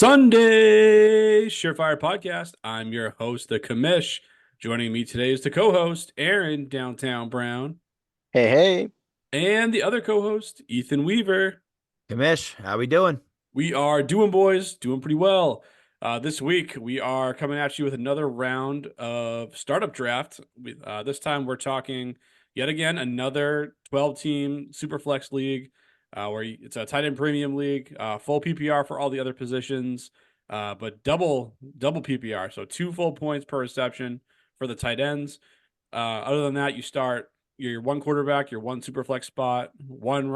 Sunday Surefire Podcast. I'm your host, the Commish. Joining me today is the co-host, Aaron Downtown Brown, Hey, hey. and the other co-host, Ethan Weaver. Kamish, how we doing? We are doing, boys, doing pretty well. This week, we are coming at you with another round of startup draft. This time, we're talking yet again another 12-team Superflex league, where it's a tight end premium league, full PPR for all the other positions, but double PPR, so 2 full points per reception for the tight ends. Other than that, you start your one quarterback, your one Superflex spot, one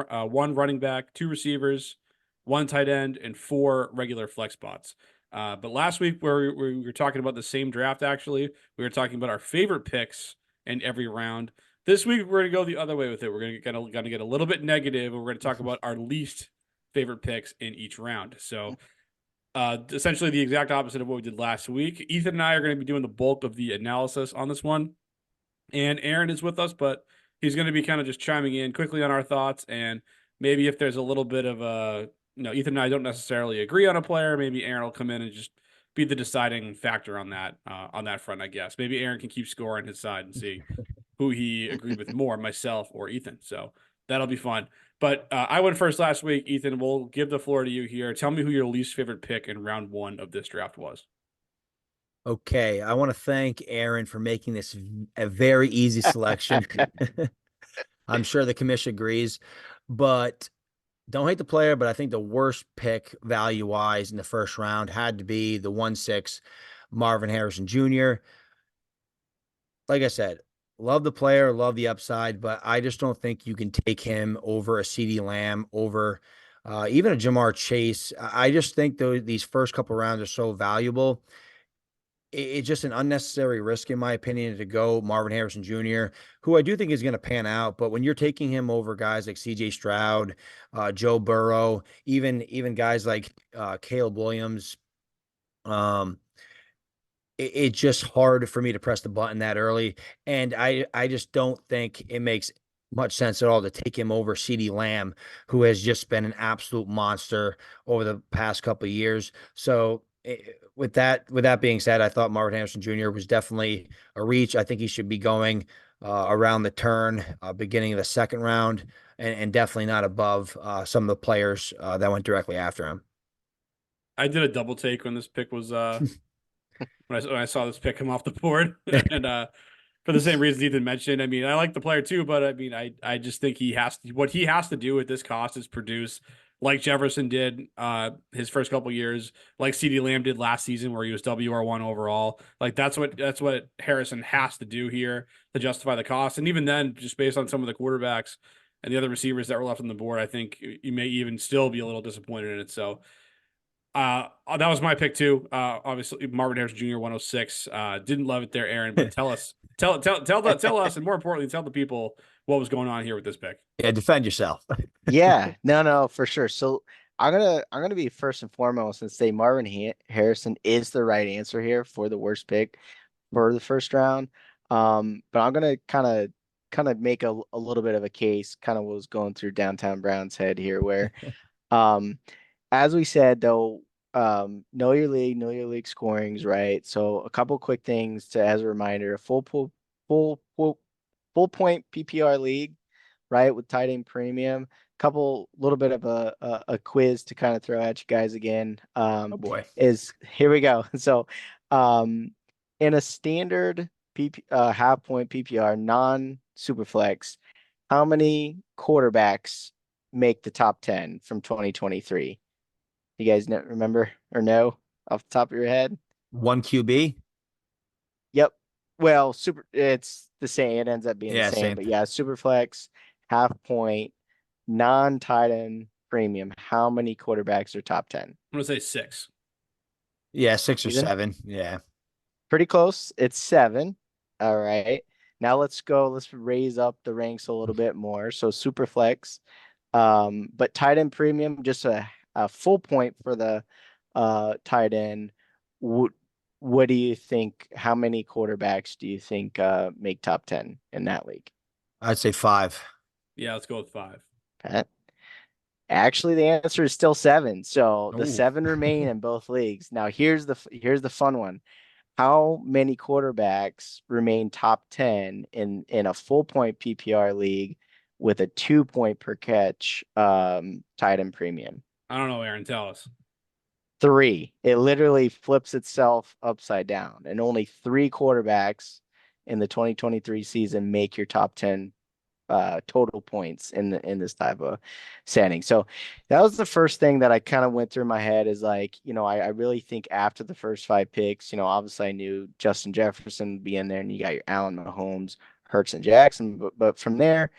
running back, two receivers, one tight end, and four regular flex spots. But last week, where we were talking about the same draft, actually, we were talking about our favorite picks in every round. This week, we're going to go the other way with it. We're going to get a little bit negative, and we're going to talk about our least favorite picks in each round. So, essentially, the exact opposite of what we did last week. Ethan and I are going to be doing the bulk of the analysis on this one, and Aaron is with us, but he's going to be kind of just chiming in quickly on our thoughts, and maybe if there's a little bit of a Ethan and I don't necessarily agree on a player. Maybe Aaron will come in and just be the deciding factor on that front, I guess. Maybe Aaron can keep score on his side and see who he agreed with more, myself or Ethan. So that'll be fun. But I went first last week. Ethan, we'll give the floor to you here. Tell me who your least favorite pick in round one of this draft was. Okay, I want to thank Aaron for making this a very easy selection. I'm sure the commission agrees, but don't hate the player, but I think the worst pick value-wise in the first round had to be the 1-6 Marvin Harrison Jr. Like I said, love the player, love the upside, but I just don't think you can take him over a CeeDee Lamb, over even a Jamar Chase. I just think these first couple rounds are so valuable. It's just an unnecessary risk, in my opinion, to go Marvin Harrison Jr., who I do think is going to pan out. But when you're taking him over guys like CJ Stroud, Joe Burrow, even guys like Caleb Williams, um, it's just hard for me to press the button that early. And I just don't think it makes much sense at all to take him over CeeDee Lamb, who has just been an absolute monster over the past couple of years. So with that being said, I thought Marvin Harrison Jr. was definitely a reach. I think he should be going around the turn, beginning of the second round, and definitely not above some of the players that went directly after him. I did a double take when this pick was when I saw this pick come off the board, and for the same reasons Ethan mentioned. I mean, I like the player too, but I mean, I just think what he has to do at this cost is produce like Jefferson did his first couple years, like CeeDee Lamb did last season where he was WR1 overall. Like that's what Harrison has to do here to justify the cost. And even then, just based on some of the quarterbacks and the other receivers that were left on the board, I think you may even still be a little disappointed in it. So that was my pick too. Obviously Marvin Harrison Jr. 106. Didn't love it there, Aaron, but tell us, tell us, and more importantly, tell the people what was going on here with this pick. Yeah, defend yourself. Yeah, no, for sure. So I'm gonna be first and foremost and say Harrison is the right answer here for the worst pick for the first round. But I'm gonna kind of make a little bit of a case, kind of what was going through Downtown Brown's head here, where um as we said though, know your league scorings, right? So a couple quick things to as a reminder, a full full, full point PPR league, right? With tight end premium. Couple little bit of a quiz to kind of throw at you guys again. Oh boy. Is here we go. So in a standard half point PPR non superflex, how many quarterbacks make the top 10 from 2023? You guys remember or know off the top of your head? One QB. Yep. Well, it's the same. It ends up being the Yeah, same, same but thing. yeah, Superflex, half point, non-tight end premium. How many quarterbacks are top 10? I'm gonna say six. Yeah, six or Ethan? seven. Yeah. Pretty close. It's seven. All right. Now let's go. Let's raise up the ranks a little bit more. So Superflex, but tight end premium, just a full point for the tight end. What do you think? How many quarterbacks do you think make top 10 in that league? I'd say five. Yeah, let's go with five. Pat? Actually, the answer is still 7. So the Oh, 7 remain in both leagues. Now here's the fun one. How many quarterbacks remain top 10 in a full point PPR league with a 2 point per catch tight end premium? I don't know, Aaron. Tell us. 3. It literally flips itself upside down, and only 3 quarterbacks in the 2023 season make your top 10 total points in this type of setting. So that was the first thing that I kind of went through my head is like, I really think after the first 5 picks, obviously I knew Justin Jefferson would be in there and you got your Allen Mahomes, Hurts and Jackson. But from there,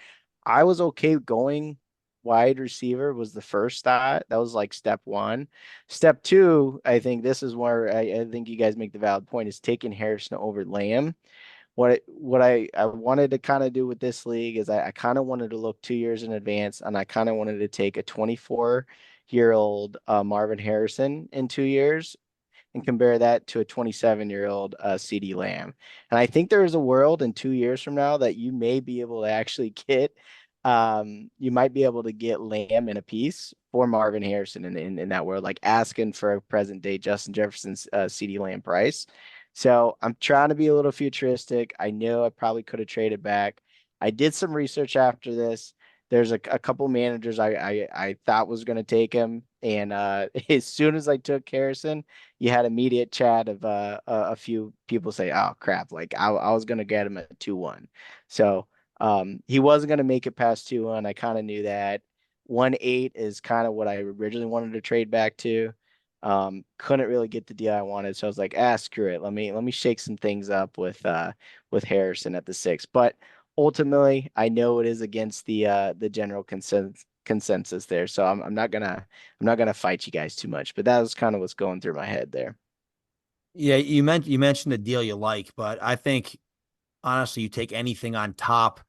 I was okay going wide receiver was the first thought. That was like step one. Step two, I think this is where I think you guys make the valid point is taking Harrison over Lamb. What I wanted to kind of do with this league is I kind of wanted to look 2 years in advance, and I kind of wanted to take a 24-year-old Marvin Harrison in 2 years and compare that to a 27-year-old CD Lamb. And I think there is a world in 2 years from now that you may be able to actually get you might be able to get Lamb in a piece for Marvin Harrison in that world, like asking for a present day Justin Jefferson's CD Lamb price. So I'm trying to be a little futuristic. I know I probably could have traded back. I did some research after this. There's a couple managers I thought was going to take him, and as soon as I took Harrison, you had immediate chat of a few people say, "Oh crap!" Like I was going to get him at 2-1. So he wasn't going to make it past 2-1. I kind of knew that. 1-8 is kind of what I originally wanted to trade back to. Couldn't really get the deal I wanted, so I was like, screw it. Let me shake some things up with Harrison at the 6. But ultimately, I know it is against the general consensus there, so I'm not gonna fight you guys too much. But that was kind of what's going through my head there. yeah. You mentioned the deal you like, but I think honestly, you take anything on top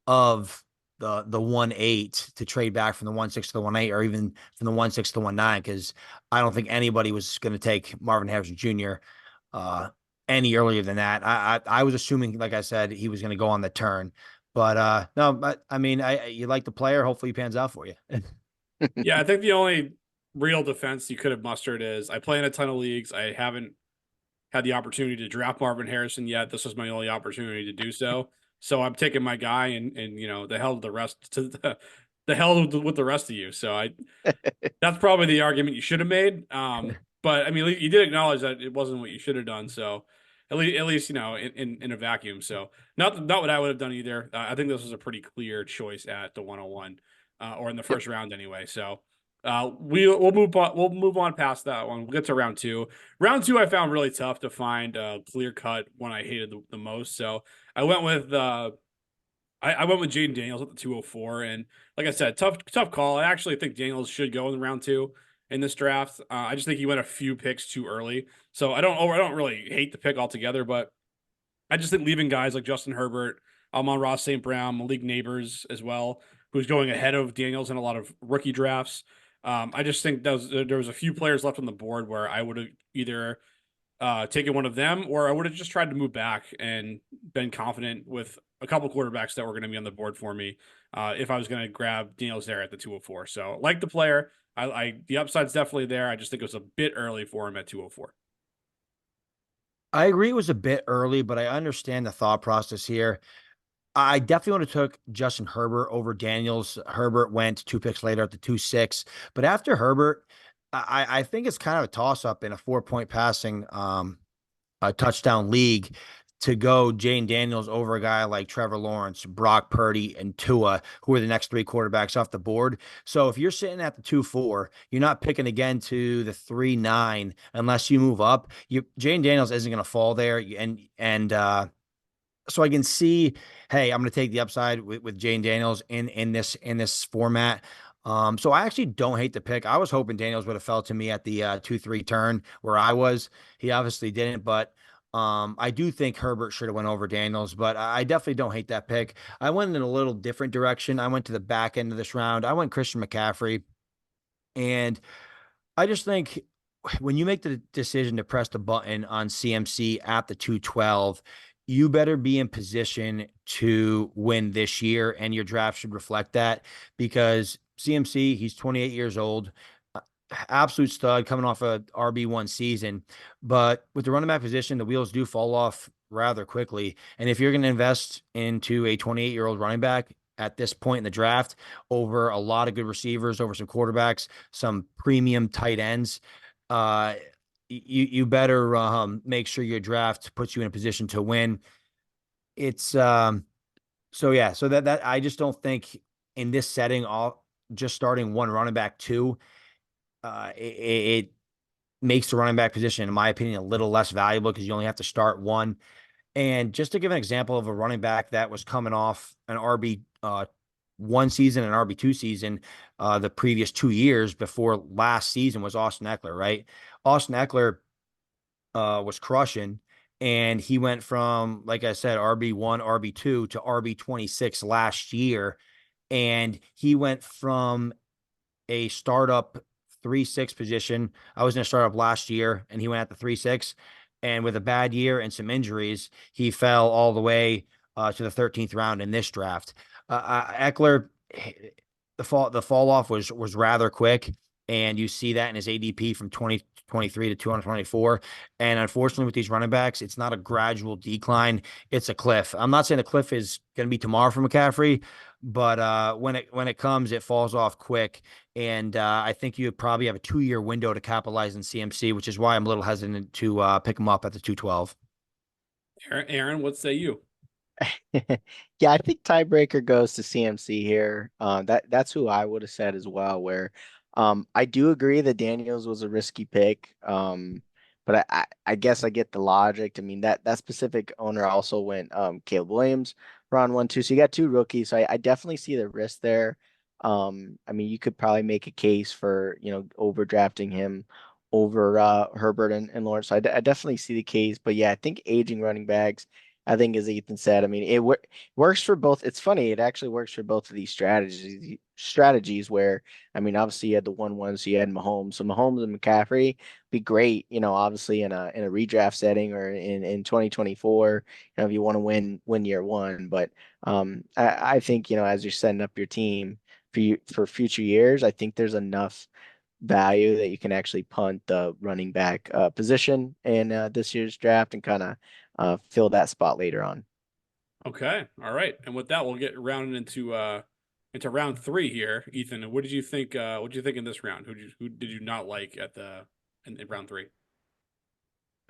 of the 1-8 to trade back from the 1-6 to the 1-8, or even from the 1-6 to the 1-9, because I don't think anybody was going to take Marvin Harrison Jr. Any earlier than that. I was assuming, like I said, he was going to go on the turn, but no. But I mean, you like the player. Hopefully, he pans out for you. Yeah, I think the only real defense you could have mustered is I play in a ton of leagues. I haven't had the opportunity to draft Marvin Harrison yet. This was my only opportunity to do so. So I'm taking my guy and the hell with the rest to the hell with the rest of you. So that's probably the argument you should have made. But I mean, you did acknowledge that it wasn't what you should have done. So at least in a vacuum. So not what I would have done either. I think this was a pretty clear choice at the 101 or in the Yep. first round anyway. So we'll move on past that one. We'll get to round two. Round two I found really tough to find a clear cut one I hated the most. So I went with I went with Jaden Daniels at the 204, and like I said, tough call. I actually think Daniels should go in round two in this draft. I just think he went a few picks too early, so I don't really hate the pick altogether, but I just think leaving guys like Justin Herbert, Amon-Ra St. Brown, Malik Neighbors as well, who's going ahead of Daniels in a lot of rookie drafts. I just think there was a few players left on the board where I would have either taken one of them, or I would have just tried to move back and been confident with a couple quarterbacks that were going to be on the board for me if I was going to grab Daniels there at the 204. So, like the player, the upside's definitely there. I just think it was a bit early for him at 204. I agree it was a bit early, but I understand the thought process here. I definitely would have took Justin Herbert over Daniels. Herbert went 2 picks later at the 2-6. But after Herbert, I think it's kind of a toss up in a 4 point passing a touchdown league to go Jane Daniels over a guy like Trevor Lawrence, Brock Purdy, and Tua, who are the next 3 quarterbacks off the board. So if you're sitting at the 2-4, you're not picking again to the 3-9 unless you move up. Jane Daniels isn't going to fall there, and so I can see, hey, I'm going to take the upside with Jane Daniels in this format. So I actually don't hate the pick. I was hoping Daniels would have fell to me at the 2-3 turn where I was. He obviously didn't, but I do think Herbert should have went over Daniels, but I definitely don't hate that pick. I went in a little different direction. I went to the back end of this round. I went Christian McCaffrey, and I just think when you make the decision to press the button on CMC at the 212, you better be in position to win this year, and your draft should reflect that because CMC, he's 28 years old, absolute stud coming off a RB1 season. But with the running back position, the wheels do fall off rather quickly. And if you're going to invest into a 28-year-old running back at this point in the draft over a lot of good receivers, over some quarterbacks, some premium tight ends, you better make sure your draft puts you in a position to win. It's so yeah, so that I just don't think in this setting, all just starting one running back two, it makes the running back position, in my opinion, a little less valuable because you only have to start one. And just to give an example of a running back that was coming off an RB one season and RB2 season, the previous 2 years before last season was Austin Eckler, right? Austin Eckler was crushing. And he went from, like I said, RB1, RB2 to RB26 last year. And he went from a startup 3-6 position. I was in a startup last year and he went at the 3-6. And with a bad year and some injuries, he fell all the way to the 13th round in this draft. Eckler, the fall off was rather quick. And you see that in his ADP from 2023 to 2024. And unfortunately, with these running backs, it's not a gradual decline; it's a cliff. I'm not saying the cliff is going to be tomorrow for McCaffrey, but when it comes, it falls off quick. And I think you probably have a 2-year window to capitalize in CMC, which is why I'm a little hesitant to pick him up at the 212. Aaron, what say you? Yeah, I think tiebreaker goes to CMC here. That's who I would have said as well. Where I do agree that Daniels was a risky pick. But I guess I get the logic. I mean that specific owner also went Caleb Williams round 1, 2. So you got two rookies. So I definitely see the risk there. I mean you could probably make a case for overdrafting him over Herbert and Lawrence. So I definitely see the case. But yeah, I think aging running backs. I think, as Ethan said, I mean, works for both. It's funny, it actually works for both of these strategies where, I mean, obviously you had the 1-1, so you had Mahomes. So Mahomes and McCaffrey be great, obviously in a redraft setting or in 2024, if you want to win year one. But I think, as you're setting up your team for future years, I think there's enough value that you can actually punt the running back position in this year's draft and kind of fill that spot later on. Okay, all right. And with that, we'll get rounded into round 3 here. Ethan, what did you think? What did you think in this round? Who did you not like in round 3?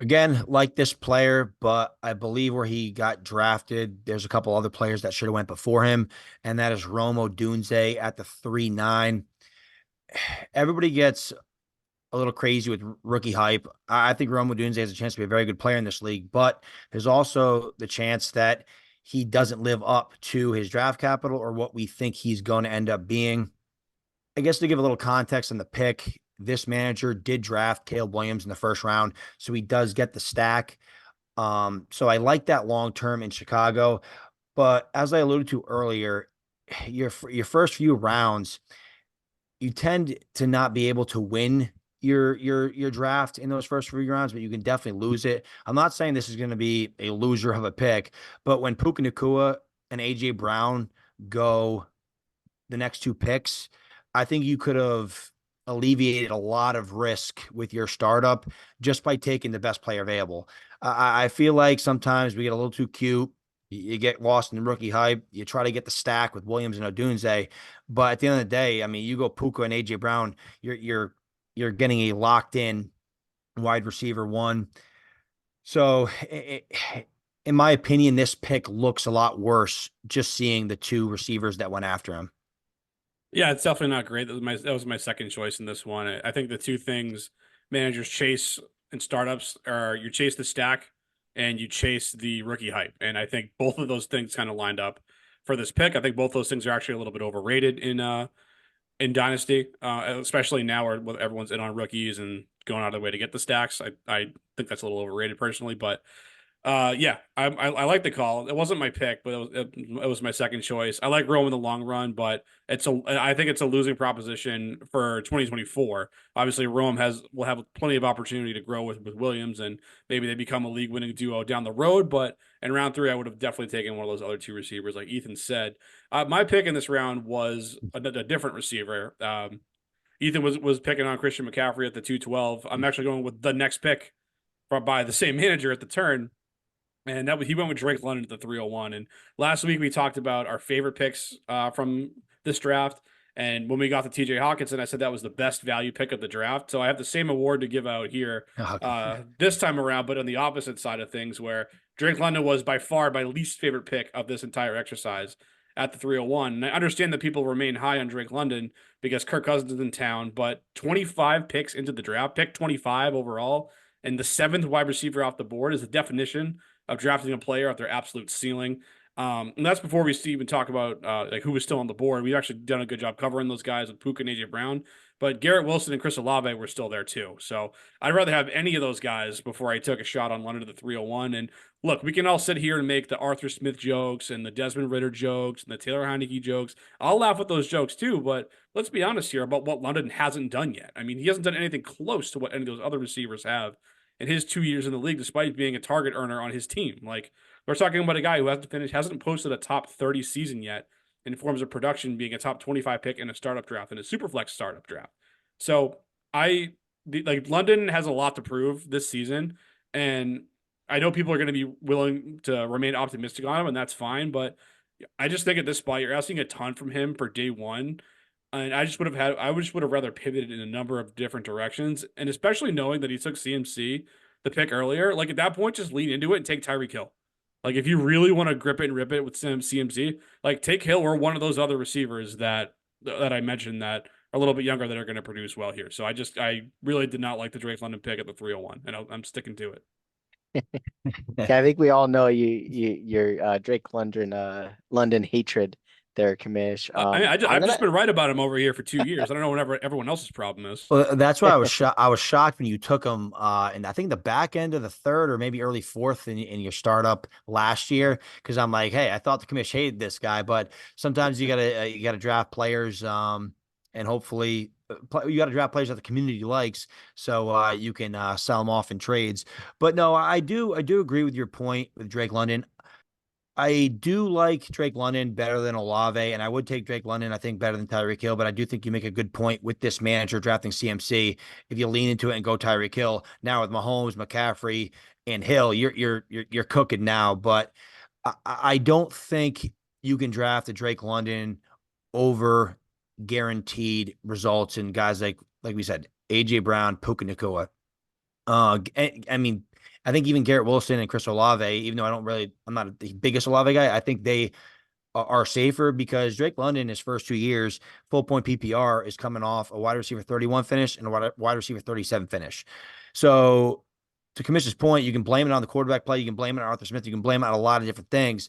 Again, like this player, but I believe where he got drafted, there's a couple other players that should have went before him, and that is Rome Odunze at the 3-9. Everybody gets a little crazy with rookie hype. I think Rome Odunze has a chance to be a very good player in this league, but there's also the chance that he doesn't live up to his draft capital or what we think he's going to end up being. I guess to give a little context on the pick, this manager did draft Caleb Williams in the first round, so he does get the stack. So I like that long term in Chicago. But as I alluded to earlier, your first few rounds, you tend to not be able to win your draft in those first few rounds, but you can definitely lose it. I'm not saying this is going to be a loser of a pick, but when Puka Nacua and AJ Brown go the next two picks, I think you could have alleviated a lot of risk with your startup just by taking the best player available. I feel like sometimes we get a little too cute. You get lost in the rookie hype. You try to get the stack with Williams and Odunze, but at the end of the day, I mean, you go Puka and AJ Brown, you're getting a locked in wide receiver one. So, in my opinion, this pick looks a lot worse just seeing the two receivers that went after him. Yeah, it's definitely not great. That was my second choice in this one. I think the two things managers chase in startups are you chase the stack and you chase the rookie hype. And I think both of those things kind of lined up for this pick. I think both those things are actually a little bit overrated in Dynasty, especially now where everyone's in on rookies and going out of the way to get the stacks. I think that's a little overrated personally, but yeah, I like the call. It wasn't my pick, but it was my second choice. I like Rome in the long run, but I think it's a losing proposition for 2024. Obviously, Rome will have plenty of opportunity to grow with Williams, and maybe they become a league winning duo down the road. But In round 3, I would have definitely taken one of those other 2 receivers, like Ethan said. My pick in this round was a different receiver. Ethan was picking on Christian McCaffrey at the 212. I'm actually going with the next pick by the same manager at the turn. And he went with Drake London at the 301. And last week we talked about our favorite picks from this draft. And when we got to TJ Hawkinson, I said that was the best value pick of the draft. So I have the same award to give out here this time around, but on the opposite side of things, where Drake London was by far my least favorite pick of this entire exercise at the 301. And I understand that people remain high on Drake London because Kirk Cousins is in town, but 25 picks into the draft, pick 25 overall, and the 7th wide receiver off the board is the definition of drafting a player at their absolute ceiling. And that's before we even talk about like who was still on the board. We've actually done a good job covering those guys with Puka and AJ Brown, but Garrett Wilson and Chris Olave were still there too. So I'd rather have any of those guys before I took a shot on London to the 301. And look, we can all sit here and make the Arthur Smith jokes and the Desmond Ritter jokes and the Taylor Heineke jokes. I'll laugh at those jokes too, but let's be honest here about what London hasn't done yet. I mean, he hasn't done anything close to what any of those other receivers have in his 2 years in the league, despite being a target earner on his team. Like, we're talking about a guy who hasn't posted a top 30 season yet in forms of production, being a top 25 pick in a startup draft and a super flex startup draft. So London has a lot to prove this season, and I know people are going to be willing to remain optimistic on him, and that's fine. But I just think at this spot, you're asking a ton from him for day one. And I just would have rather pivoted in a number of different directions. And especially knowing that he took CMC the pick earlier, like at that point, just lean into it and take Tyreek Hill. Like if you really want to grip it and rip it with CMC, like take Hill or one of those other receivers that I mentioned that are a little bit younger that are going to produce well here. So I really did not like the Drake London pick at the 301, and I'm sticking to it. Yeah, I think we all know your Drake London hatred there, Kamish. I've just been right about him over here for 2 years. I don't know what everyone else's problem is. Well, that's why I was shocked when you took him, and I think the back end of the 3rd or maybe early 4th in your startup last year. Because I'm like, hey, I thought the commission hated this guy, but sometimes you gotta draft players, and hopefully you got to draft players that the community likes, so you can sell them off in trades. But no, I do agree with your point with Drake London. I do like Drake London better than Olave, and I would take Drake London, I think, better than Tyreek Hill. But I do think you make a good point with this manager drafting CMC. If you lean into it and go Tyreek Hill now with Mahomes, McCaffrey, and Hill, you're cooking now. But I don't think you can draft a Drake London over guaranteed results in guys like we said, AJ Brown, Puka Nacua. I mean, I think even Garrett Wilson and Chris Olave, even though I'm not the biggest Olave guy, I think they are safer because Drake London, his first 2 years, full point PPR is coming off a wide receiver 31 finish and a wide receiver 37 finish. So to Commission's point, you can blame it on the quarterback play. You can blame it on Arthur Smith. You can blame it on a lot of different things.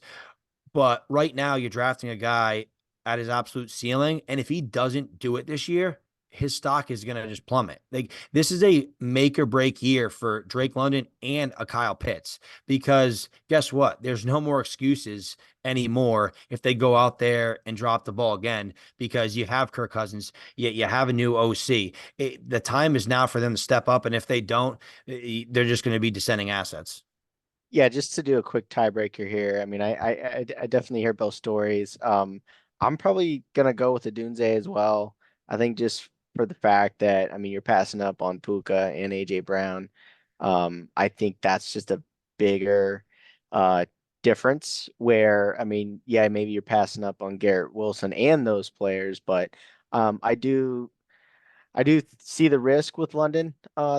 But right now you're drafting a guy at his absolute ceiling. And if he doesn't do it this year, his stock is going to just plummet. Like this is a make or break year for Drake London and a Kyle Pitts, because guess what? There's no more excuses anymore if they go out there and drop the ball again, because you have Kirk Cousins, you have a new OC. The time is now for them to step up. And if they don't, they're just going to be descending assets. Yeah, just to do a quick tiebreaker here. I mean, I definitely hear both stories. I'm probably gonna go with the Dunze as well. I think just for the fact that, I mean, you're passing up on Puka and AJ Brown. I think that's just a bigger difference where, I mean, yeah, maybe you're passing up on Garrett Wilson and those players, but I do see the risk with London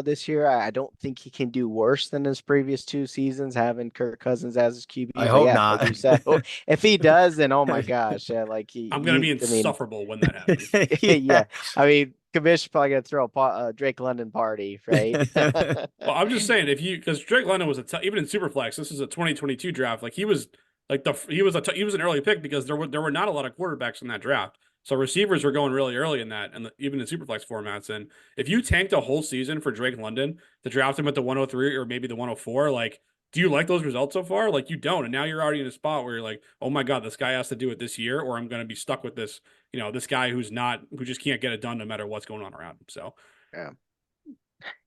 this year. I don't think he can do worse than his previous 2 seasons, having Kirk Cousins as his QB. I But hope yeah, not. like you said, if he does, then oh my gosh, like I'm gonna be I mean, insufferable when that happens. yeah, I mean, Commission's probably gonna throw a Drake London party, right? Well, I'm just saying because Drake London was even in Superflex, this is a 2022 draft. Like he was like he was an early pick because there were not a lot of quarterbacks in that draft. So receivers were going really early in that, and even in Superflex formats. And if you tanked a whole season for Drake London to draft him at the 103 or maybe the 104, like, do you like those results so far? Like you don't, and now you're already in a spot where you're like, oh my god, this guy has to do it this year, or I'm going to be stuck with this, this guy who just can't get it done no matter what's going on around him. So Yeah.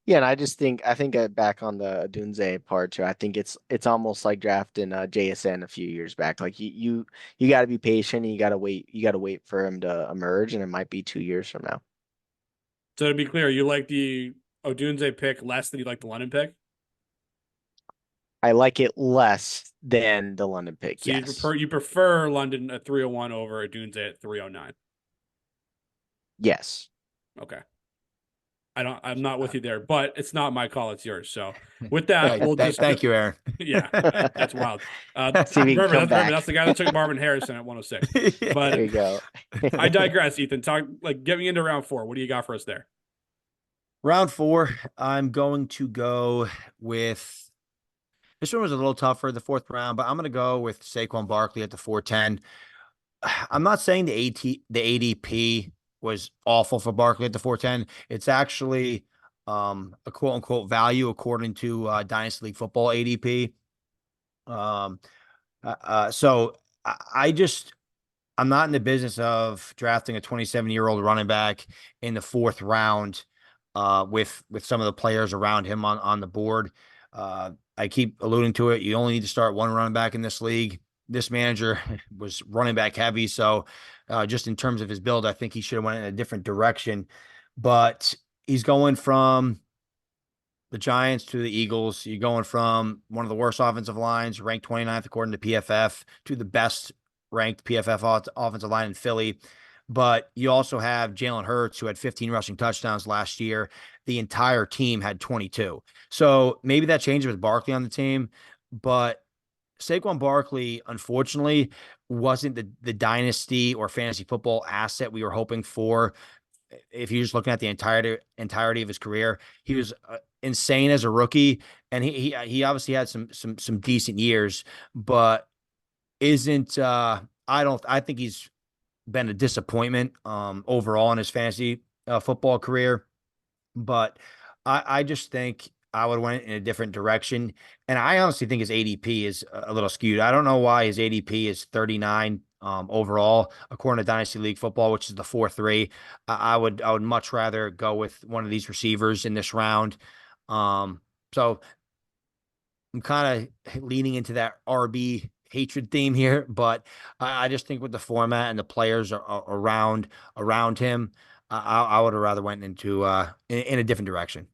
Yeah, and I think back on the Dunze part too. I think it's almost like drafting JSN a few years back. Like you got to be patient. And you got to wait for him to emerge, and it might be 2 years from now. So to be clear, you like the Odunze pick less than you like the London pick? I like it less than the London pick. So Yes, you prefer London at 301 over Odunze at 309. yes. Okay. I'm not Uh, with you there, but it's not my call, it's yours. So with that, Hey, we'll just thank you, Aaron. yeah, that's wild. See if we can come Remember, back. that's the guy that took Marvin Harrison at 106. There But you go. I digress, Ethan. Talk like get me into round 4. What do you got for us there? Round 4, I'm going to go with this one was a little tougher, the fourth round, but I'm going to go with Saquon Barkley at the 410. I'm not saying the ADP was awful for Barkley at the 410. It's actually a quote unquote value according to Dynasty League Football ADP. Um, so I just I'm not in the business of drafting a 27-year-old running back in the fourth round with some of the players around him on the board. I keep alluding to it. You only need to start one running back in this league. This manager was running back heavy, so just in terms of his build, I think he should have went in a different direction. But he's going from the Giants to the Eagles. You're going from one of the worst offensive lines, ranked 29th according to PFF, to the best ranked PFF offensive line in Philly. But you also have Jalen Hurts, who had 15 rushing touchdowns last year. The entire team had 22. So maybe that changes with Barkley on the team. But Saquon Barkley, unfortunately, wasn't the dynasty or fantasy football asset we were hoping for. If you're just looking at the entirety of his career, he was insane as a rookie, and he obviously had some decent years, but isn't I think he's been a disappointment overall in his fantasy football career. But I just think I would went in a different direction. And I honestly think his ADP is a little skewed. I don't know why his ADP is 39 overall, according to Dynasty League Football, which is the 4-3. I would much rather go with one of these receivers in this round. So I'm kind of leaning into that RB hatred theme here, but I just think with the format and the players are around him, I would have rather went into in a different direction.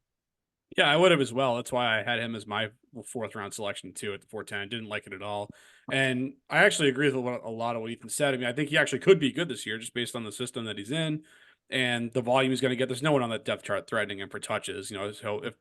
Yeah, I would have as well. That's why I had him as my fourth round selection too at the 410. Didn't like it at all. And I actually agree with a lot of what Ethan said. I mean, I think he actually could be good this year just based on the system that he's in and the volume he's going to get. There's no one on that depth chart threatening him for touches. So if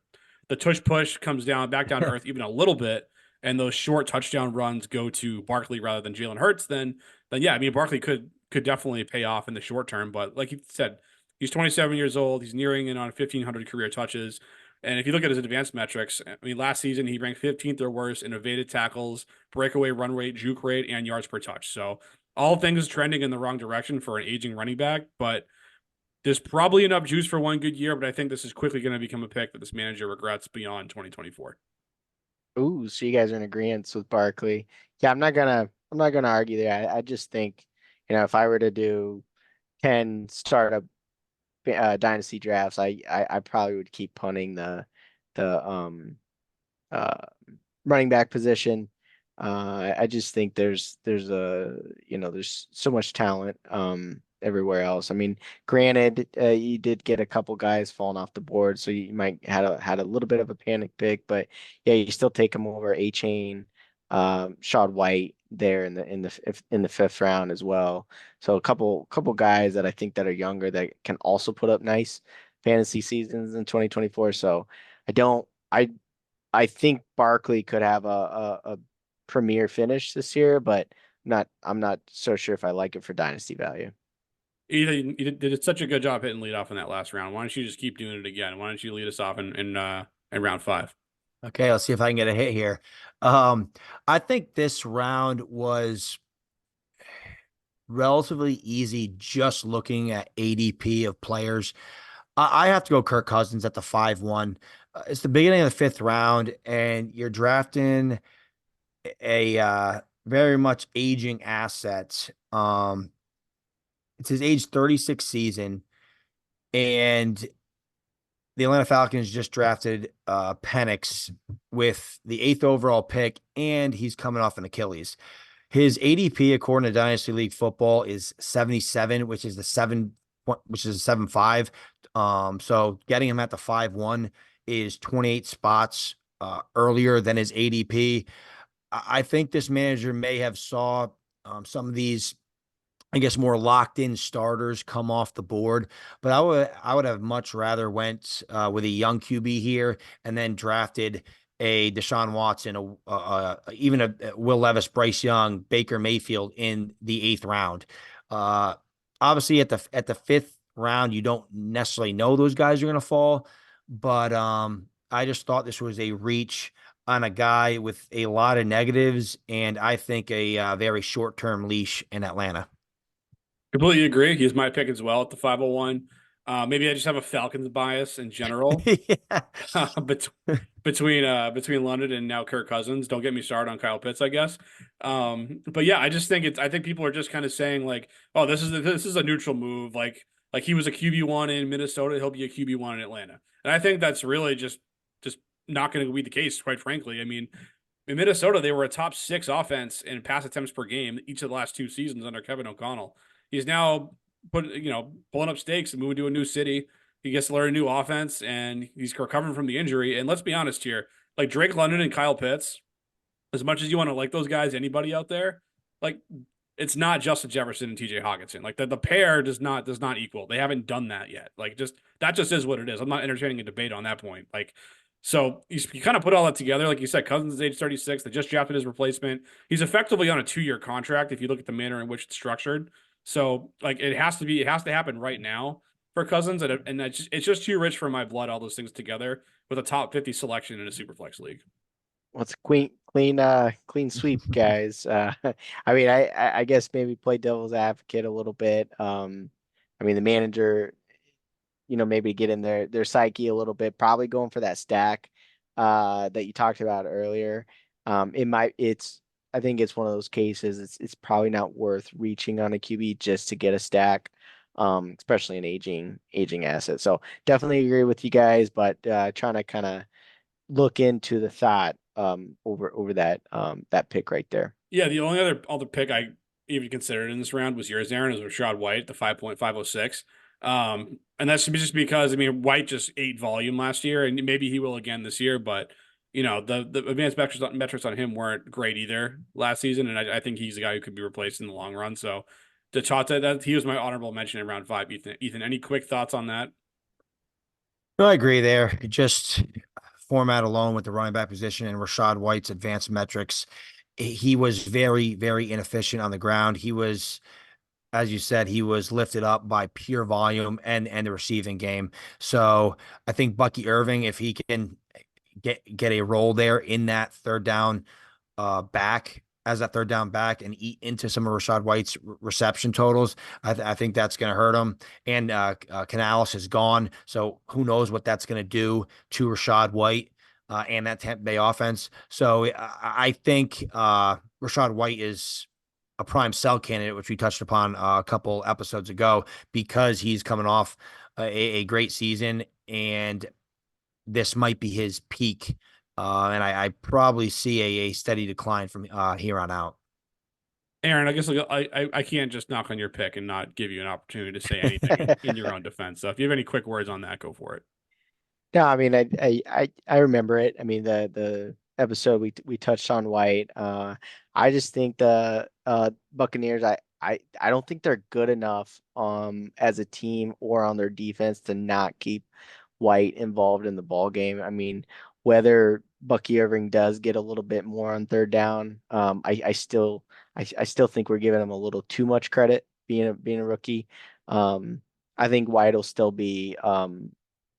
the tush push comes down back down to earth even a little bit, and those short touchdown runs go to Barkley rather than Jalen Hurts, then yeah, I mean Barkley could definitely pay off in the short term. But like you said, he's 27 years old. He's nearing in on 1,500 career touches. And if you look at his advanced metrics, I mean, last season he ranked 15th or worse in evaded tackles, breakaway run rate, juke rate, and yards per touch. So all things trending in the wrong direction for an aging running back. But there's probably enough juice for one good year. But I think this is quickly going to become a pick that this manager regrets beyond 2024. Ooh, so you guys are in agreement with Barkley. Yeah, I'm not gonna argue there. I just think, if I were to do 10 startup dynasty drafts, I probably would keep punting the uh running back position. I just think there's so much talent everywhere else. I mean, granted, you did get a couple guys falling off the board, so you might had a little bit of a panic pick, but yeah, you still take them over A Chain, Shad White there in the fifth round as well. So a couple guys that I think that are younger that can also put up nice fantasy seasons in 2024. So I don't I I think Barkley could have a premier finish this year, but I'm not so sure if I like it for dynasty value. You did such a good job hitting lead off in that last round. Why don't you just keep doing it again? Why don't you lead us off in round 5? Okay, let's see if I can get a hit here. Um, I think this round was relatively easy just looking at ADP of players. I have to go Kirk Cousins at the 5-1. It's the beginning of the fifth round, and you're drafting a very much aging asset. It's his age 36 season, and the Atlanta Falcons just drafted Penix with the 8th overall pick, and he's coming off an Achilles. His ADP, according to Dynasty League Football, is 77, which is a 7.5. So getting him at the 5.1 is 28 spots earlier than his ADP. I think this manager may have saw some of these, I guess, more locked in starters come off the board, but I would have much rather went with a young QB here and then drafted a Deshaun Watson, even a Will Levis, Bryce Young, Baker Mayfield in the 8th round. Uh, Obviously, at the 5th round, you don't necessarily know those guys are going to fall, but I just thought this was a reach on a guy with a lot of negatives, and I think a very short term leash in Atlanta. Completely agree. He's my pick as well at the 501. Maybe I just have a Falcons bias in general. Yeah. Bet- between London and now Kirk Cousins. Don't get me started on Kyle Pitts, I guess. But yeah, I think people are just kind of saying like, oh, this is a neutral move. Like he was a QB1 in Minnesota, he'll be a QB1 in Atlanta. And I think that's really just not going to be the case, quite frankly. I mean, in Minnesota, they were a top 6 offense in pass attempts per game each of the last 2 seasons under Kevin O'Connell. He's now pulling up stakes and moving to a new city. He gets to learn a new offense, and he's recovering from the injury. And let's be honest here, like Drake London and Kyle Pitts, as much as you want to like those guys, anybody out there, like it's not Justin Jefferson and TJ Hawkinson. Like the pair does not equal. They haven't done that yet. Like just that just is what it is. I'm not entertaining a debate on that point. Like so you kind of put all that together. Like you said, Cousins is age 36. They just drafted his replacement. He's effectively on a 2-year contract if you look at the manner in which it's structured. So like it has to happen right now for Cousins, and it's just too rich for my blood. All those things together with a top 50 selection in a Superflex league. Well, it's clean sweep, guys. I mean, I guess maybe play devil's advocate a little bit. I mean, the manager, maybe get in their psyche a little bit, probably going for that stack that you talked about earlier. I think it's one of those cases. It's probably not worth reaching on a QB just to get a stack, especially an aging asset. So definitely agree with you guys, but trying to kind of look into the thought over that pick right there. Yeah, the only other pick I even considered in this round was yours, Aaron, is Rashad White, the 5.506. And that's just because I mean White just ate volume last year, and maybe he will again this year, but the advanced metrics on him weren't great either last season, and I think he's a guy who could be replaced in the long run. So that he was my honorable mention in round 5. Ethan, any quick thoughts on that? No, I agree there. Just format alone with the running back position and Rashad White's advanced metrics, he was very, very inefficient on the ground. He was, as you said, he was lifted up by pure volume and the receiving game. So I think Bucky Irving, if he can get a role there in that third down back as that third down back and eat into some of Rashad White's reception totals, I think that's going to hurt him. And Canales is gone, so who knows what that's going to do to Rashad White and that Tampa Bay offense. So I think Rashad White is a prime sell candidate, which we touched upon a couple episodes ago, because he's coming off a great season, and this might be his peak. And I probably see a steady decline from here on out. Aaron, I guess I can't just knock on your pick and not give you an opportunity to say anything in your own defense. So if you have any quick words on that, go for it. No, I mean, I remember it. I mean, the episode we touched on White. I just think the Buccaneers. I don't think they're good enough as a team or on their defense to not keep White involved in the ball game. I mean, whether Bucky Irving does get a little bit more on third down, I still think we're giving him a little too much credit being a rookie. I think White will still be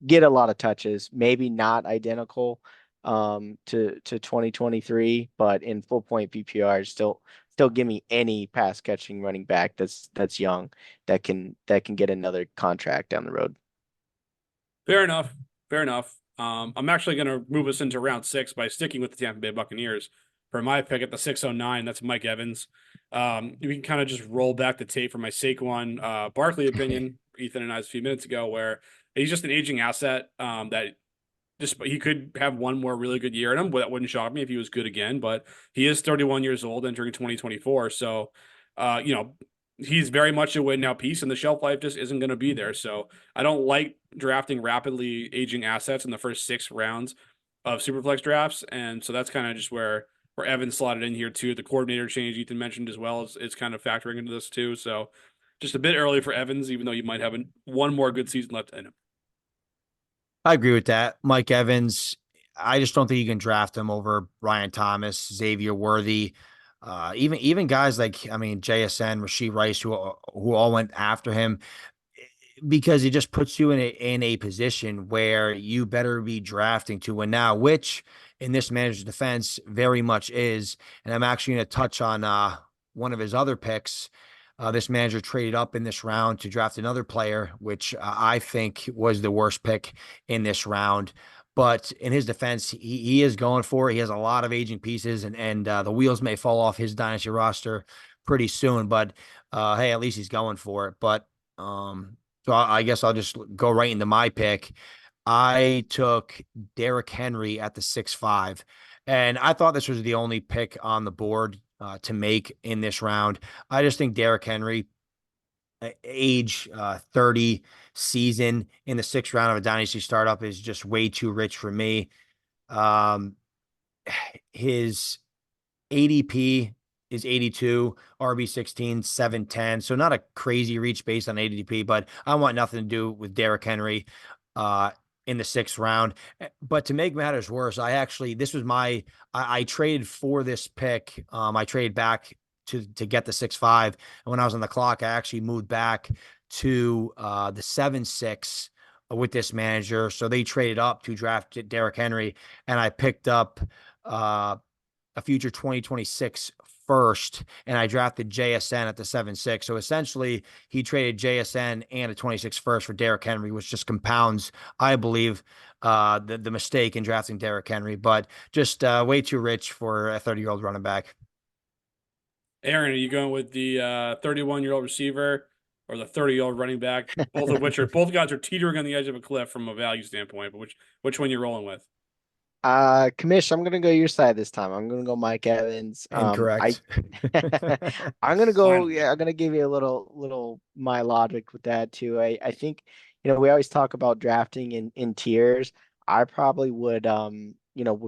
get a lot of touches, maybe not identical to 2023, but in full point PPR, still give me any pass catching running back that's young that can get another contract down the road. Fair enough. Fair enough. I'm actually going to move us into round 6 by sticking with the Tampa Bay Buccaneers for my pick at the 609. That's Mike Evans. We can kind of just roll back the tape for my Saquon Barkley opinion, Ethan and I a few minutes ago, where He's just an aging asset that just he could have one more really good year in him. But that wouldn't shock me if he was good again. But he is 31 years old entering 2024. So, he's very much a win now piece, and the shelf life just isn't going to be there. So I don't like drafting rapidly aging assets in the first 6 rounds of Superflex drafts. And so that's kind of just where Evan slotted in here too. The coordinator change Ethan mentioned as well is kind of factoring into this too. So just a bit early for Evans, even though you might have one more good season left in him. I agree with that. Mike Evans, I just don't think you can draft him over Ryan Thomas, Xavier Worthy, even guys like, I mean, JSN, Rasheed Rice, who all went after him, because it just puts you in a position where you better be drafting to win now, which in this manager's defense very much is. And I'm actually going to touch on one of his other picks. This manager traded up in this round to draft another player, which I think was the worst pick in this round. But in his defense, he is going for it. He has a lot of aging pieces, and the wheels may fall off his dynasty roster pretty soon. But hey, at least he's going for it. But so I guess I'll just go right into my pick. I took Derrick Henry at the 6'5", and I thought this was the only pick on the board to make in this round. I just think Derrick Henry, age 30 season in the 6th round of a dynasty startup, is just way too rich for me. His ADP is 82, RB 16, 710. So not a crazy reach based on ADP, but I want nothing to do with Derrick Henry in the 6th round. But to make matters worse, this was I traded for this pick. I traded back to get the 6'5". And when I was on the clock, I actually moved back to the 7-6 with this manager. So they traded up to draft Derrick Henry, and I picked up a future 2026 first, and I drafted JSN at the 7-6. So essentially, he traded JSN and a 26 first for Derrick Henry, which just compounds, I believe, the mistake in drafting Derrick Henry. But just way too rich for a 30-year-old running back. Aaron, are you going with the 31-year-old receiver or the 30-year-old running back? Both guys are teetering on the edge of a cliff from a value standpoint. But which one you're rolling with? Commish, I'm gonna go your side this time. I'm gonna go Mike Evans. Incorrect. I'm gonna go, Finally. yeah, I'm gonna give you a little my logic with that too. I think, we always talk about drafting in tiers. I probably would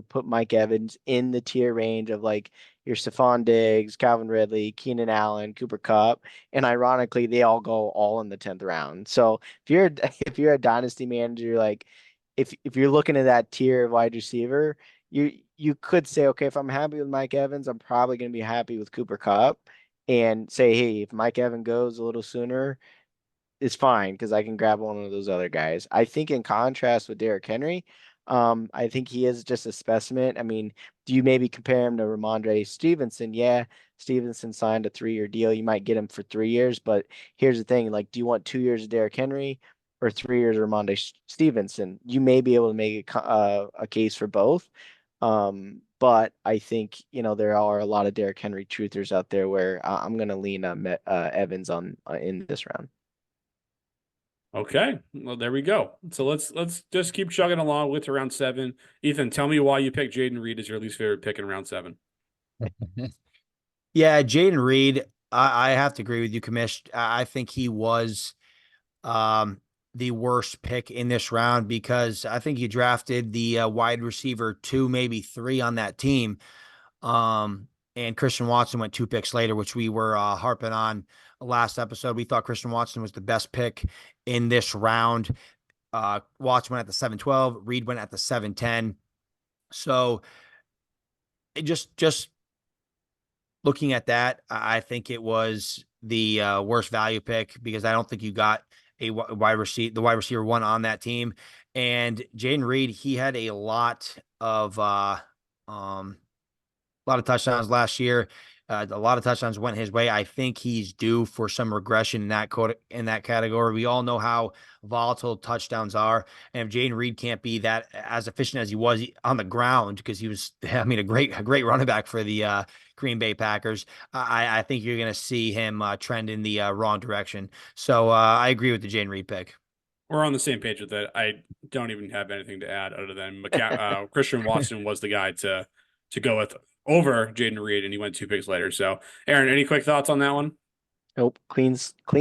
put Mike Evans in the tier range of like your Stephon Diggs, Calvin Ridley, Keenan Allen, Cooper Kupp, and ironically, they all go all in the 10th round. So if you're a dynasty manager, like if you're looking at that tier of wide receiver, you could say, okay, if I'm happy with Mike Evans, I'm probably going to be happy with Cooper Kupp, and say, hey, if Mike Evans goes a little sooner, it's fine because I can grab one of those other guys. I think in contrast with Derrick Henry, I think he is just a specimen. I mean, do you maybe compare him to Ramondre Stevenson? Yeah, Stevenson signed a 3-year deal. You might get him for 3 years, but here's the thing: like, do you want 2 years of Derrick Henry or 3 years of Ramondre Stevenson? You may be able to make a case for both. But I think there are a lot of Derrick Henry truthers out there where I'm going to lean on Evans on in this round. Okay, well there we go. So let's just keep chugging along with round 7. Ethan, tell me why you picked Jaden Reed as your least favorite pick in round 7. Yeah, Jaden Reed, I have to agree with you, Commish. I think he was the worst pick in this round because I think you drafted the wide receiver 2, maybe 3 on that team. And Christian Watson went 2 picks later, which we were harping on last episode. We thought Christian Watson was the best pick in this round. Watson went at the 7-12, Reed went at the 7-10. So it just looking at that, I think it was the worst value pick because I don't think you got the wide receiver 1 on that team. And Jaden Reed, he had a lot of touchdowns last year. A lot of touchdowns went his way. I think he's due for some regression in that category. We all know how volatile touchdowns are, and if Jaden Reed can't be that as efficient as he was on the ground, because he was, I mean, a great running back for the Green Bay Packers, I think you're going to see him trend in the wrong direction. So I agree with the Jaden Reed pick. We're on the same page with it. I don't even have anything to add other than Christian Watson was the guy to go with over Jaden Reed, and he went 2 picks later. So, Aaron, any quick thoughts on that one? Nope. Clean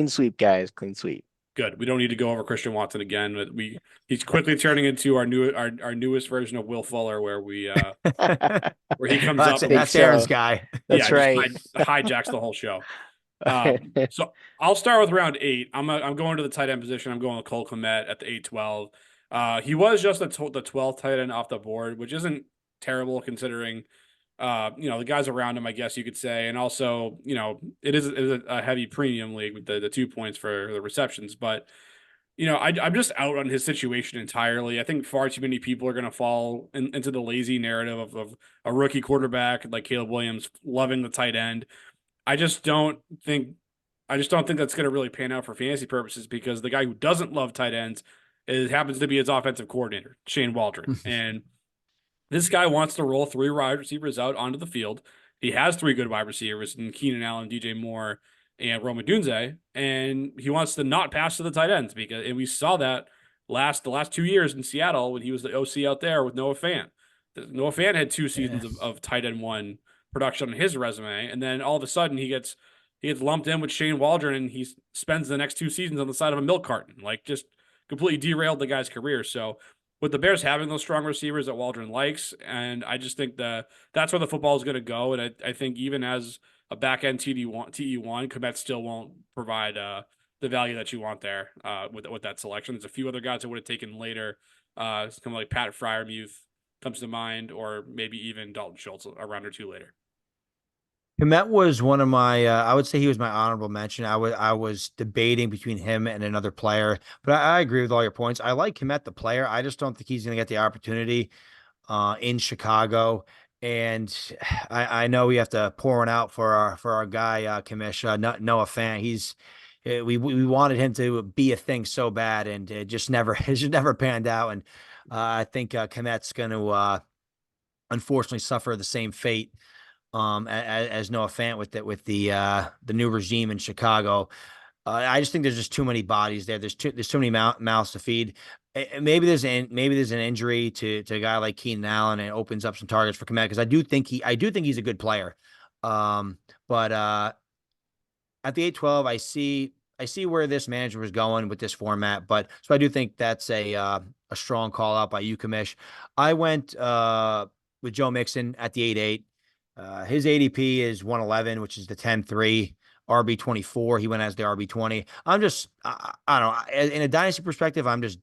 sweep, guys. Clean sweep. Good. We don't need to go over Christian Watson again. But he's quickly turning into our newest version of Will Fuller, where where he comes up and Big That's Aaron's show. guy. That's just right. hijacks the whole show. So I'll start with round 8. I'm going to the tight end position. I'm going with Cole Kmet at the 8-12. He was just the 12th tight end off the board, which isn't terrible considering the guys around him, I guess you could say. And also, it is a heavy premium league with the 2 points for the receptions. But, I'm just out on his situation entirely. I think far too many people are going to fall into the lazy narrative of a rookie quarterback like Caleb Williams loving the tight end. I just don't think that's going to really pan out for fantasy purposes because the guy who doesn't love tight ends happens to be his offensive coordinator, Shane Waldron. And this guy wants to roll 3 wide receivers out onto the field. He has 3 good wide receivers in Keenan Allen, DJ Moore, and Rome Odunze, and he wants to not pass to the tight ends and we saw that the last 2 years in Seattle when he was the OC out there with Noah Fant. Noah Fant had 2 seasons of tight end 1 production on his resume, and then all of a sudden he gets lumped in with Shane Waldron, and he spends the next 2 seasons on the side of a milk carton, like just completely derailed the guy's career. So with the Bears having those strong receivers that Waldron likes, and I just think that's where the football is going to go. And I think even as a back end TE1, Kmet still won't provide the value that you want there with that selection. There's a few other guys I would have taken later, kind of like Pat Fryermuth comes to mind, or maybe even Dalton Schultz a round or 2 later. Komet was one of my, I would say he was my honorable mention. I was debating between him and another player, but I agree with all your points. I like Komet, the player. I just don't think he's going to get the opportunity in Chicago. And I know we have to pour one out for our guy, Kamish, Noah Fant. We wanted him to be a thing so bad, and it just never panned out. And I think Komet's going to unfortunately suffer the same fate as Noah Fant with the new regime in Chicago. I just think there's just too many bodies there. There's too many mouths to feed. Maybe there's an injury to a guy like Keenan Allen, and it opens up some targets for Komet, because I do think he's a good player. But at the 8-12, I see where this manager was going with this format, but so I do think that's a strong call out by you, Kamish. I went with Joe Mixon at the 8-8. His ADP is 111, which is the 10-3, RB24. He went as the RB20. I don't know. In a dynasty perspective, I'm just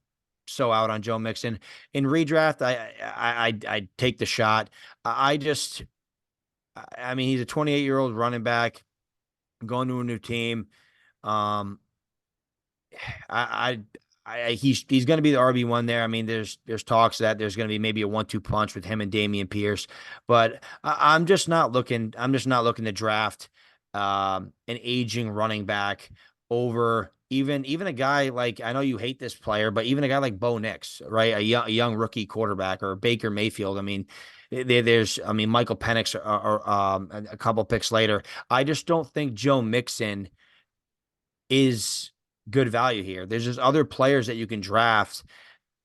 so out on Joe Mixon. In redraft, I take the shot. I mean, he's a 28-year-old running back going to a new team. He's going to be the RB1 there. I mean, there's talks that there's going to be maybe a 1-2 punch with him and Damian Pierce, but I'm just not looking to draft an aging running back over even a guy like, I know you hate this player, but even a guy like Bo Nix, right? A young rookie quarterback, or Baker Mayfield. I mean, Michael Penix or a couple picks later. I just don't think Joe Mixon is good value here. There's just other players that you can draft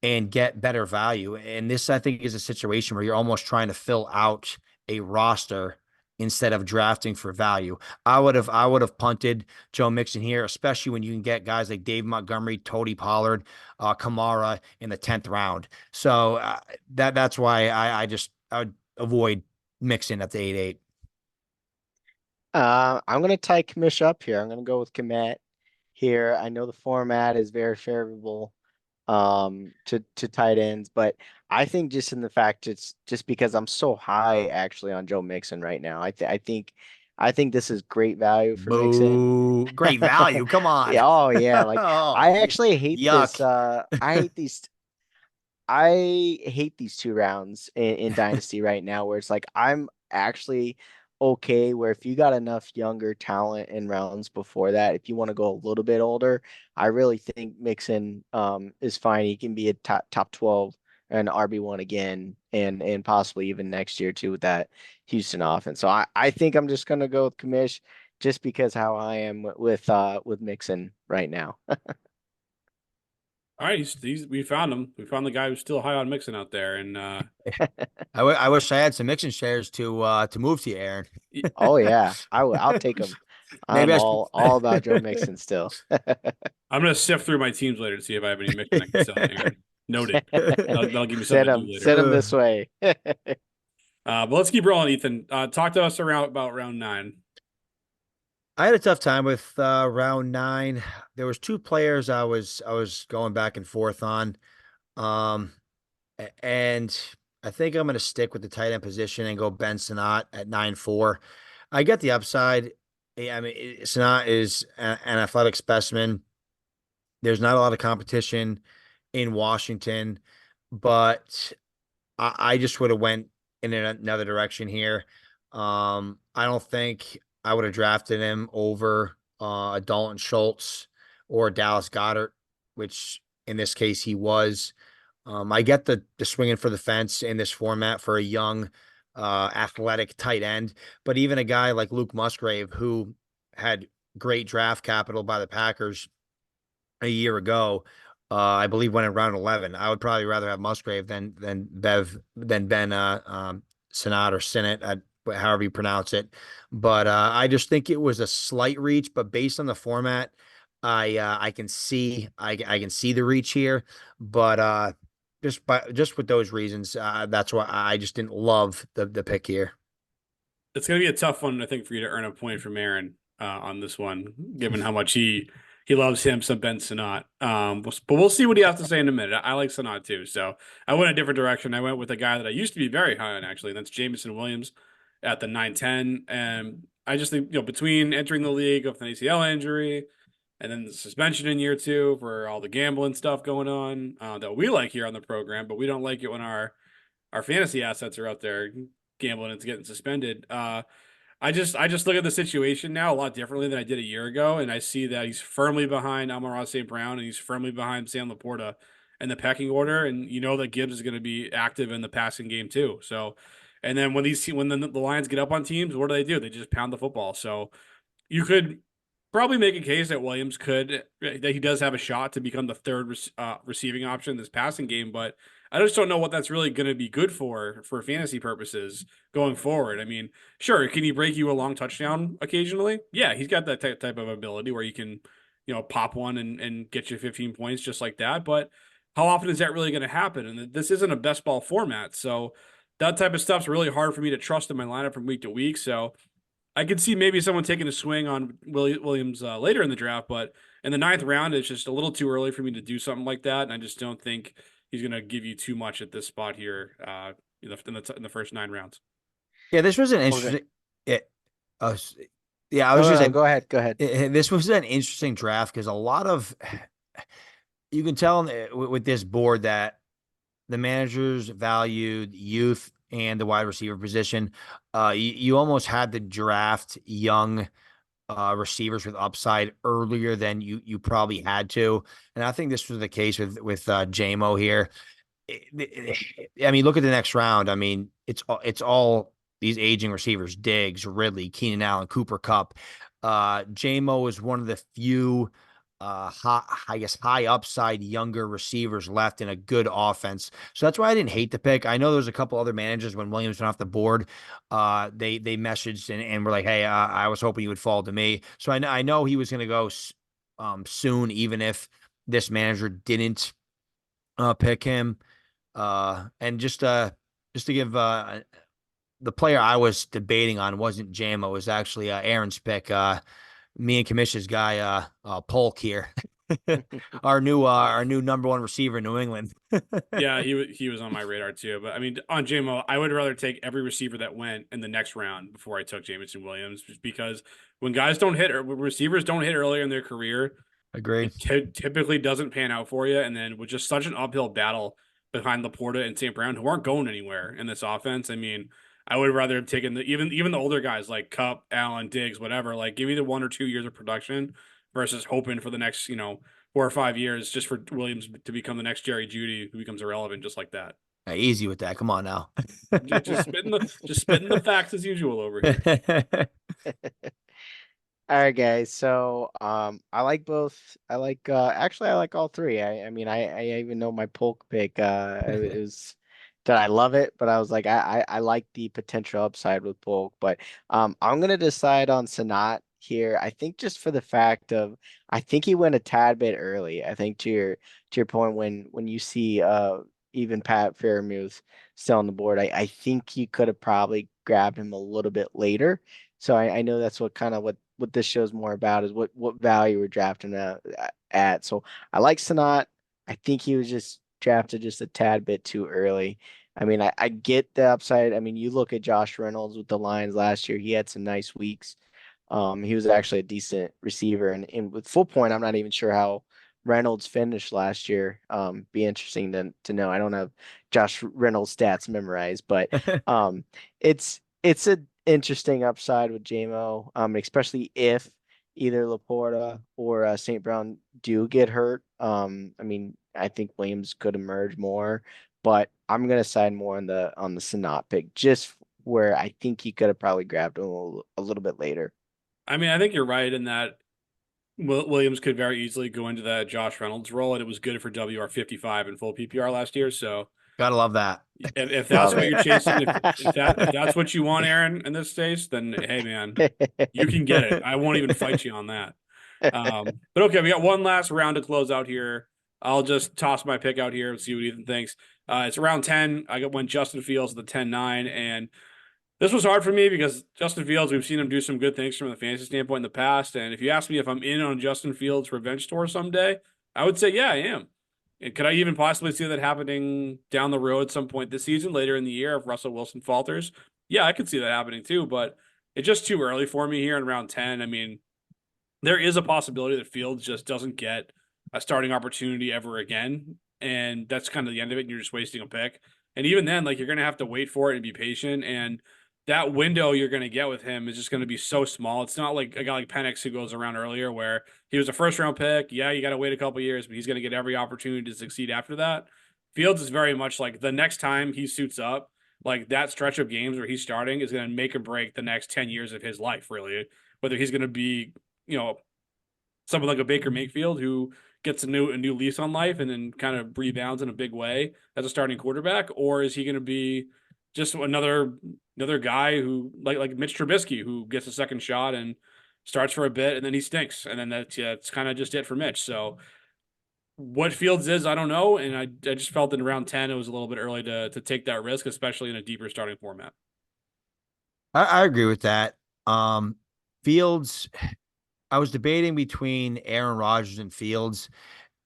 and get better value. And this, I think, is a situation where you're almost trying to fill out a roster instead of drafting for value. I would have punted Joe Mixon here, especially when you can get guys like Dave Montgomery, Tony Pollard, Kamara in the 10th round. So that's why I would avoid Mixon at the 8-8. I'm gonna tie Kamish up here. I'm gonna go with Komet here. I know the format is very favorable to tight ends, but I think just in the fact it's just because I'm so high actually on Joe Mixon right now. I think this is great value for Mixon. Great value. Come on. Yeah, oh yeah, like Oh, I actually hate yuck. this. I hate these 2 rounds in Dynasty right now, where it's like I'm actually okay where if you got enough younger talent in rounds before that, if you want to go a little bit older, I really think Mixon is fine. He can be a top 12 and RB1 again, and possibly even next year too with that Houston offense. So I think I'm just gonna go with Kamish just because how I am with Mixon right now. All right, we found him. We found the guy who's still high on Mixon out there, and I wish I had some Mixon shares to move to you, Aaron. Oh yeah, I'll take him. Maybe I'm I all about Joe Mixon still. I'm gonna sift through my teams later to see if I have any Mixon I can sell, Aaron. Noted. That'll give me something to do later. Send him this way. But let's keep rolling, Ethan. Talk to us about round 9. I had a tough time with round 9. There was two players I was going back and forth on. Um, and I think I'm going to stick with the tight end position and go Ben Sinnott at 9-4. I get the upside. I mean, Sinnott is an athletic specimen. There's not a lot of competition in Washington, but I just would have went in another direction here. I don't think I would have drafted him over a Dalton Schultz or Dallas Goddard, which in this case he was. I get the swinging for the fence in this format for a young, athletic tight end, but even a guy like Luke Musgrave, who had great draft capital by the Packers a year ago, I believe went in round 11. I would probably rather have Musgrave than Ben Sinnott or Sinnott, however you pronounce it. But I just think it was a slight reach, but based on the format, I can see I can see the reach here, but just with those reasons, that's why I just didn't love the pick here. It's gonna be a tough one, I think, for you to earn a point from Aaron on this one, given how much he loves him some Ben Sinnott. But we'll see what he has to say in a minute. I like Sinnott too, so I went a different direction. I went with a guy that I used to be very high on, actually, and that's Jameson Williams at the 9-10. And I just think, between entering the league with an ACL injury and then the suspension in year 2 for all the gambling stuff going on that we like here on the program, but we don't like it when our fantasy assets are out there gambling and getting suspended. I just look at the situation now a lot differently than I did a year ago, and I see that he's firmly behind Amon-Ra St. Brown and he's firmly behind Sam Laporta in the pecking order, and you know that Gibbs is going to be active in the passing game too. So, and then when the Lions get up on teams, what do? They just pound the football. So you could probably make a case that Williams that he does have a shot to become the third receiving option in this passing game, but I just don't know what that's really going to be good for fantasy purposes going forward. I mean, sure, can he break you a long touchdown occasionally? Yeah, he's got that type of ability where you can, pop one and get you 15 points just like that. But how often is that really going to happen? And this isn't a best ball format, so that type of stuff's really hard for me to trust in my lineup from week to week. So I could see maybe someone taking a swing on Williams later in the draft, but in the 9th round, it's just a little too early for me to do something like that, and I just don't think he's going to give you too much at this spot here in the first 9 rounds. Yeah, this was an interesting. It, yeah, I was just saying. Go ahead. Go ahead. This was an interesting draft because a lot of you can tell with this board that the managers valued youth and the wide receiver position. You almost had to draft young receivers with upside earlier than you probably had to, and I think this was the case with JMO here. I mean, look at the next round. I mean, it's all these aging receivers: Diggs, Ridley, Keenan Allen, Cooper Kupp. JMO is one of the few high upside younger receivers left in a good offense. So that's why I didn't hate the pick. I know there's a couple other managers when Williams went off the board. They messaged and were like, "Hey, I was hoping you would fall to me." So I know he was going to go soon, even if this manager didn't pick him. And just to give the player I was debating on wasn't JMO, it was actually Aaron's pick. Me and Kamish's guy, Polk here, our new number 1 receiver in New England. Yeah, he was on my radar too. But I mean, on JMO, I would rather take every receiver that went in the next round before I took Jameson Williams, just because when guys don't hit or receivers don't hit earlier in their career, Agree. it typically doesn't pan out for you. And then with just such an uphill battle behind Laporta and St. Brown, who aren't going anywhere in this offense, I mean, I would rather have taken even the older guys like Kupp, Allen, Diggs, whatever. Like, give me the 1 or 2 years of production versus hoping for the next 4 or 5 years just for Williams to become the next Jerry Jeudy who becomes irrelevant just like that. Easy with that. Come on now. just spitting the facts as usual over here. All right, guys. So, I like both. I like, actually, I like all three. I mean, I even know my Polk pick. It was that I love it, but I was like, I like the potential upside with Polk. But, I'm gonna decide on Sanat here. I think just for the fact of, I think he went a tad bit early. I think to your point, when you see, even Pat Fairmouth still on the board, I think you could have probably grabbed him a little bit later. So I know that's what kind of what this show's more about is what value we're drafting at. So I like Sanat. I think he was just drafted just a tad bit too early. I mean, I get the upside. I mean, you look at Josh Reynolds with the Lions last year, he had some nice weeks. He was actually a decent receiver, and with full point, I'm not even sure how Reynolds finished last year. Be interesting to know. I don't have Josh Reynolds stats memorized, but it's a interesting upside with JMO, especially if either Laporta or St. Brown do get hurt. I mean, I think Williams could emerge more, but I'm gonna side more on the Sanat pick, just where I think he could have probably grabbed him a little bit later. I mean, I think you're right in that Williams could very easily go into that Josh Reynolds role, and it was good for WR55 in full PPR last year. So Gotta love that. if that's Love what it. you're chasing, if that's what you want, Aaron, in this case, then hey, man, you can get it. I won't even fight you on that. But okay, we got one last round to close out here. I'll just toss my pick out here and see what Ethan thinks. It's around 10. Went Justin Fields at the 10-9, and this was hard for me because Justin Fields, we've seen him do some good things from the fantasy standpoint in the past. And if you ask me if I'm in on Justin Fields' revenge tour someday, I would say, yeah, I am. And could I even possibly see that happening down the road some point this season, later in the year, if Russell Wilson falters? Yeah, I could see that happening too, but it's just too early for me here in round 10. I mean, there is a possibility that Fields just doesn't get a starting opportunity ever again. And that's kind of the end of it. And you're just wasting a pick. And even then, like you're going to have to wait for it and be patient. And that window you're going to get with him is just going to be so small. It's not like a guy like Penix who goes around earlier where he was a first round pick. Yeah, you got to wait a couple years, but he's going to get every opportunity to succeed after that. Fields is very much like the next time he suits up, like that stretch of games where he's starting is going to make or break the next 10 years of his life, really. Whether he's going to be, you know, someone like a Baker Mayfield who gets a new lease on life and then kind of rebounds in a big way as a starting quarterback, or is he going to be just another guy who like Mitch Trubisky who gets a second shot and starts for a bit and then he stinks and then that's kind of just it for Mitch. So what Fields is, I don't know, and I just felt in around 10 it was a little bit early to take that risk, especially in a deeper starting format. I agree with that. Fields, I was debating between Aaron Rodgers and Fields,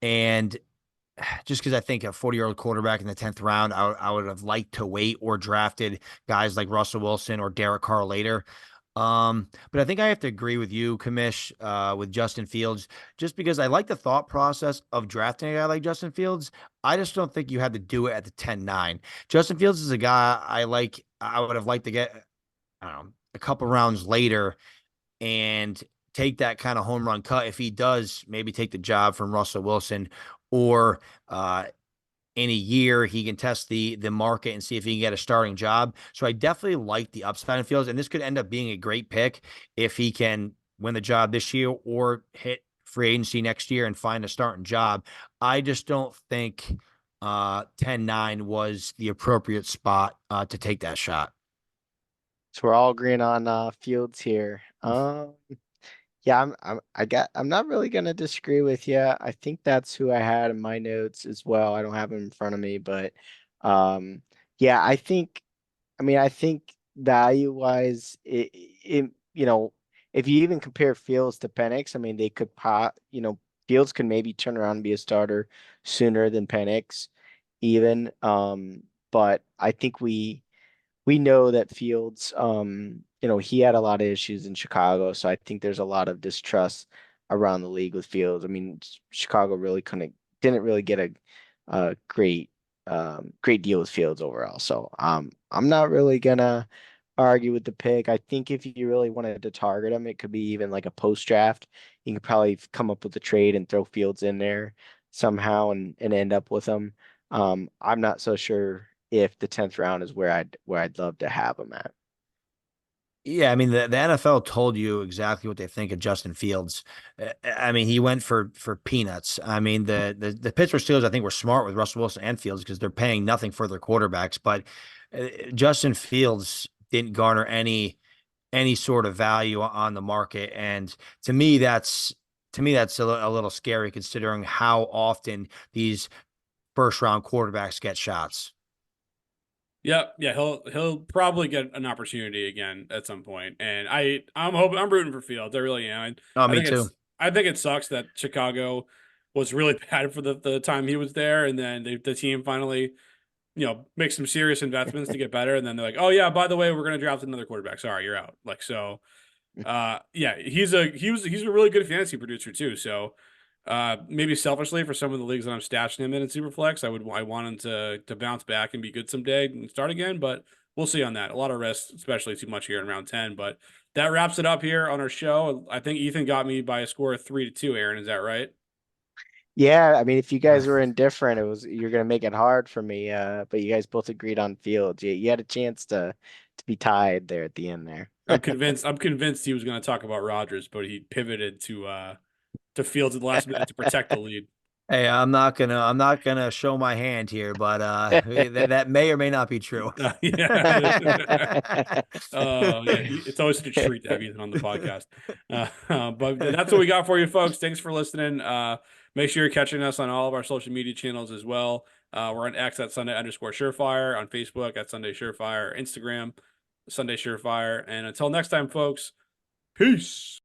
and just because I think a 40-year-old quarterback in the 10th round, I would have liked to wait or drafted guys like Russell Wilson or Derek Carr later. But I think I have to agree with you, Kamish, with Justin Fields, just because I like the thought process of drafting a guy like Justin Fields. I just don't think you had to do it at the 10-9. Justin Fields is a guy I would have liked to get, I don't know, a couple rounds later and take that kind of home run cut if he does maybe take the job from Russell Wilson, or in a year he can test the market and see if he can get a starting job. So I definitely like the upside in Fields, and this could end up being a great pick if he can win the job this year or hit free agency next year and find a starting job. I just don't think 10-9 was the appropriate spot to take that shot. So we're all agreeing on Fields here. Yeah, I'm not really gonna disagree with you. I think that's who I had in my notes as well. I don't have him in front of me, but um, yeah, I think value wise, if you even compare Fields to Penix, I mean, they could Fields could maybe turn around and be a starter sooner than Penix, even. But I think we know that Fields, he had a lot of issues in Chicago, so I think there's a lot of distrust around the league with Fields. I mean, Chicago really didn't really get a great deal with Fields overall. So, I'm not really gonna argue with the pick. I think if you really wanted to target him, it could be even like a post draft. You could probably come up with a trade and throw Fields in there somehow and end up with him. I'm not so sure if the 10th round is where I'd love to have him at. Yeah, I mean the NFL told you exactly what they think of Justin Fields. I mean, he went for peanuts. I mean, the Pittsburgh Steelers I think were smart with Russell Wilson and Fields because they're paying nothing for their quarterbacks, but Justin Fields didn't garner any sort of value on the market, and to me that's a little scary considering how often these first round quarterbacks get shots. Yep, yeah, he'll probably get an opportunity again at some point, and I'm rooting for Fields. I really am. Oh, I me think too. I think it sucks that Chicago was really bad for the time he was there, and then the team finally make some serious investments to get better, and then they're like, oh yeah, by the way, we're gonna draft another quarterback. Sorry, you're out. Like so, yeah, he's a really good fantasy producer too. So maybe selfishly for some of the leagues that I'm stashing him in Superflex, I want him to bounce back and be good someday and start again, but we'll see on that. A lot of rest, especially too much here in round 10. But that wraps it up here on our show. I think Ethan got me by a score of 3-2. Aaron, is that right? Yeah, I mean, if you guys were indifferent, you're gonna make it hard for me. But you guys both agreed on Fields. You had a chance to be tied there at the end there. I'm convinced. I'm convinced he was going to talk about Rodgers, but he pivoted to Fields at the last minute to protect the lead. Hey, I'm not gonna show my hand here, but that may or may not be true. Yeah. Yeah. It's always such a treat to have Ethan on the podcast. But that's what we got for you, folks. Thanks for listening. Make sure you're catching us on all of our social media channels as well. We're on X at Sunday_Surefire, on Facebook at Sunday Surefire, Instagram Sunday Surefire. And until next time, folks, peace.